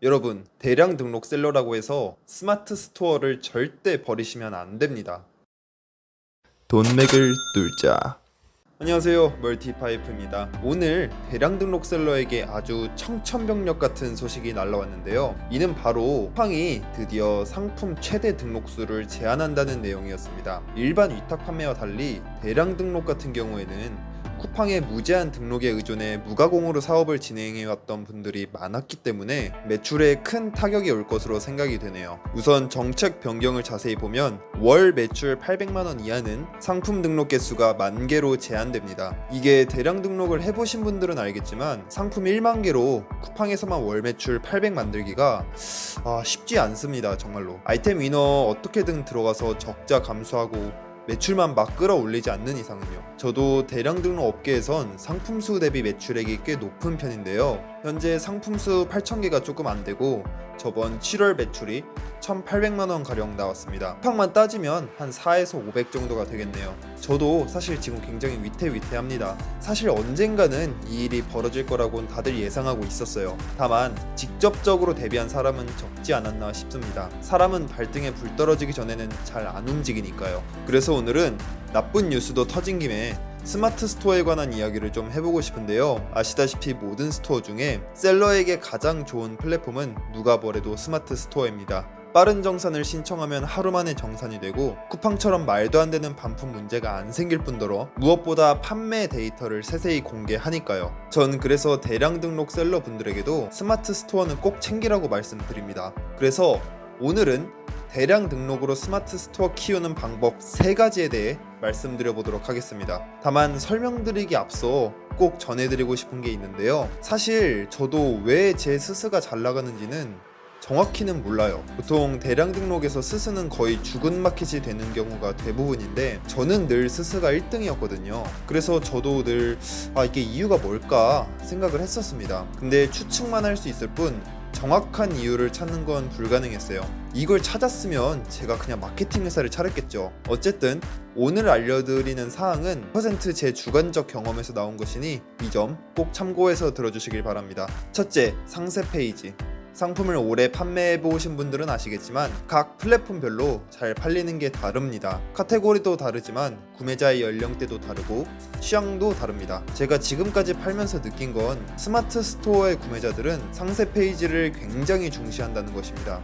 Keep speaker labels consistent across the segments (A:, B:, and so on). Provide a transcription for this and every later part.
A: 여러분, 대량 등록 셀러라고 해서 스마트 스토어를 절대 버리시면 안 됩니다.
B: 돈맥을 뚫자.
A: 안녕하세요, 멀티파이프입니다. 오늘 대량 등록 셀러에게 아주 청천벽력 같은 소식이 날라왔는데요. 이는 바로 쿠팡이 드디어 상품 최대 등록수를 제한한다는 내용이었습니다. 일반 위탁 판매와 달리 대량 등록 같은 경우에는 쿠팡의 무제한 등록에 의존해 무가공으로 사업을 진행해왔던 분들이 많았기 때문에 매출에 큰 타격이 올 것으로 생각이 되네요. 우선 정책 변경을 자세히 보면 월 매출 800만원 이하는 상품 등록 개수가 10,000개로 제한됩니다. 이게 대량 등록을 해보신 분들은 알겠지만 상품 1만 개로 쿠팡에서만 월 매출 800 만들기가 쉽지 않습니다. 정말로. 아이템 위너 어떻게든 들어가서 적자 감수하고 매출만 막 끌어올리지 않는 이상은요. 저도 대량 등록 업계에선 상품수 대비 매출액이 꽤 높은 편인데요. 현재 상품수 8,000개가 조금 안 되고 저번 7월 매출이 1,800만원 가량 나왔습니다. 쿠팡만 따지면 한 4에서 500 정도가 되겠네요. 저도 사실 지금 굉장히 위태위태합니다. 사실 언젠가는 이 일이 벌어질 거라고는 다들 예상하고 있었어요. 다만 직접적으로 대비한 사람은 적지 않았나 싶습니다. 사람은 발등에 불 떨어지기 전에는 잘 안 움직이니까요. 그래서 오늘은 나쁜 뉴스도 터진 김에 스마트 스토어에 관한 이야기를 좀 해보고 싶은데요. 아시다시피 모든 스토어 중에 셀러에게 가장 좋은 플랫폼은 누가 뭐래도 스마트 스토어입니다. 빠른 정산을 신청하면 하루 만에 정산이 되고 쿠팡처럼 말도 안 되는 반품 문제가 안 생길 뿐더러 무엇보다 판매 데이터를 세세히 공개하니까요. 전 그래서 대량 등록 셀러 분들에게도 스마트 스토어는 꼭 챙기라고 말씀드립니다. 그래서 오늘은 대량 등록으로 스마트 스토어 키우는 방법 3가지에 대해 말씀드려 보도록 하겠습니다. 다만 설명드리기 앞서 꼭 전해드리고 싶은 게 있는데요. 사실 저도 왜 제 스스가 잘 나가는지는 정확히는 몰라요. 보통 대량 등록에서 스스는 거의 죽은 마켓이 되는 경우가 대부분인데 저는 늘 스스가 1등이었거든요. 그래서 저도 늘 이게 이유가 뭘까 생각을 했었습니다. 근데 추측만 할 수 있을 뿐 정확한 이유를 찾는 건 불가능했어요. 이걸 찾았으면 제가 그냥 마케팅 회사를 차렸겠죠. 어쨌든 오늘 알려드리는 사항은 100% 제 주관적 경험에서 나온 것이니 이 점 꼭 참고해서 들어주시길 바랍니다. 첫째, 상세 페이지. 상품을 오래 판매해 보신 분들은 아시겠지만 각 플랫폼별로 잘 팔리는 게 다릅니다. 카테고리도 다르지만 구매자의 연령대도 다르고 취향도 다릅니다. 제가 지금까지 팔면서 느낀 건 스마트 스토어의 구매자들은 상세 페이지를 굉장히 중시한다는 것입니다.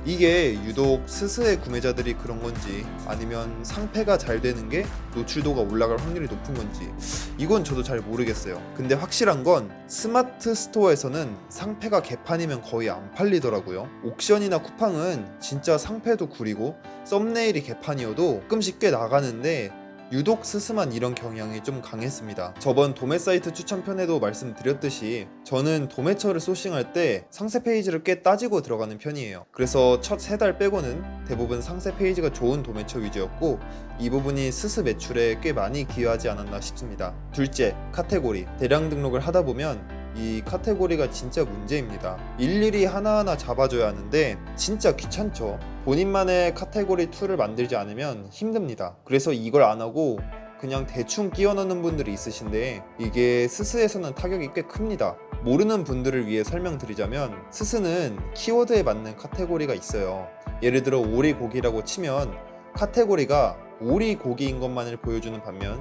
A: 이게 유독 스스의 구매자들이 그런 건지 아니면 상패가 잘 되는 게 노출도가 올라갈 확률이 높은 건지 이건 저도 잘 모르겠어요. 근데 확실한 건 스마트 스토어에서는 상패가 개판이면 거의 안 팔리더라고요. 옥션이나 쿠팡은 진짜 상패도 구리고 썸네일이 개판이어도 가끔씩 꽤 나가는데 유독 스스만 이런 경향이 좀 강했습니다. 저번 도매 사이트 추천편에도 말씀드렸듯이 저는 도매처를 소싱할 때 상세 페이지를 꽤 따지고 들어가는 편이에요. 그래서 첫 3달 빼고는 대부분 상세 페이지가 좋은 도매처 위주였고 이 부분이 스스 매출에 꽤 많이 기여하지 않았나 싶습니다. 둘째, 카테고리. 대량 등록을 하다 보면 이 카테고리가 진짜 문제입니다. 일일이 하나하나 잡아줘야 하는데 진짜 귀찮죠. 본인만의 카테고리 2를 만들지 않으면 힘듭니다. 그래서 이걸 안 하고 그냥 대충 끼워 넣는 분들이 있으신데 이게 스스에서는 타격이 꽤 큽니다. 모르는 분들을 위해 설명드리자면 스스는 키워드에 맞는 카테고리가 있어요. 예를 들어 오리고기라고 치면 카테고리가 오리고기인 것만을 보여주는 반면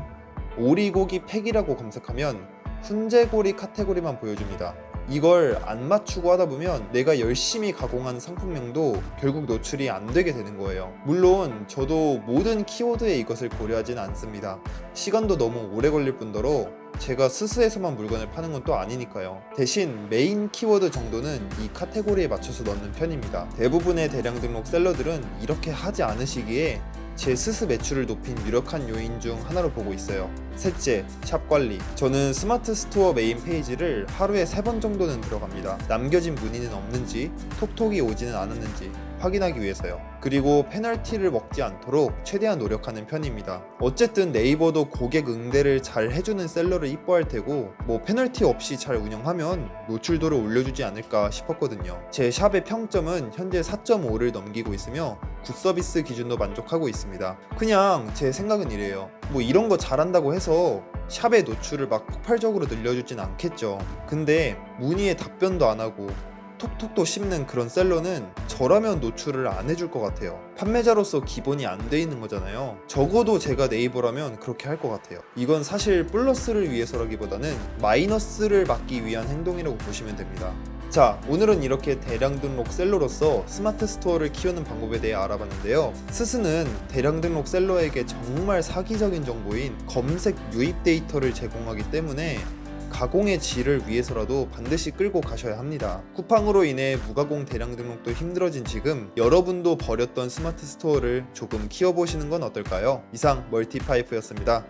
A: 오리고기 팩이라고 검색하면 훈제고리 카테고리만 보여줍니다. 이걸 안 맞추고 하다 보면 내가 열심히 가공한 상품명도 결국 노출이 안 되게 되는 거예요. 물론 저도 모든 키워드에 이것을 고려하지는 않습니다. 시간도 너무 오래 걸릴 뿐더러 제가 스스에서만 물건을 파는 건 또 아니니까요. 대신 메인 키워드 정도는 이 카테고리에 맞춰서 넣는 편입니다. 대부분의 대량 등록 셀러들은 이렇게 하지 않으시기에 제 스스 매출을 높인 유력한 요인 중 하나로 보고 있어요. 셋째, 샵 관리. 저는 스마트 스토어 메인 페이지를 하루에 3번 정도는 들어갑니다. 남겨진 문의는 없는지, 톡톡이 오지는 않았는지 확인하기 위해서요. 그리고 페널티를 먹지 않도록 최대한 노력하는 편입니다. 어쨌든 네이버도 고객 응대를 잘 해주는 셀러를 이뻐할 테고 페널티 없이 잘 운영하면 노출도를 올려주지 않을까 싶었거든요. 제 샵의 평점은 현재 4.5를 넘기고 있으며 굿서비스 기준도 만족하고 있습니다. 그냥 제 생각은 이래요. 이런 거 잘한다고 해서 샵의 노출을 막 폭발적으로 늘려주진 않겠죠. 근데 문의에 답변도 안 하고 톡톡톡 씹는 그런 셀러는 저라면 노출을 안 해줄 것 같아요. 판매자로서 기본이 안 돼 있는 거잖아요. 적어도 제가 네이버라면 그렇게 할 것 같아요. 이건 사실 플러스를 위해서라기보다는 마이너스를 막기 위한 행동이라고 보시면 됩니다. 자, 오늘은 이렇게 대량 등록 셀러로서 스마트 스토어를 키우는 방법에 대해 알아봤는데요. 스스는 대량 등록 셀러에게 정말 사기적인 정보인 검색 유입 데이터를 제공하기 때문에 가공의 질을 위해서라도 반드시 끌고 가셔야 합니다. 쿠팡으로 인해 무가공 대량 등록도 힘들어진 지금 여러분도 버렸던 스마트 스토어를 조금 키워보시는 건 어떨까요? 이상 멀티파이프였습니다.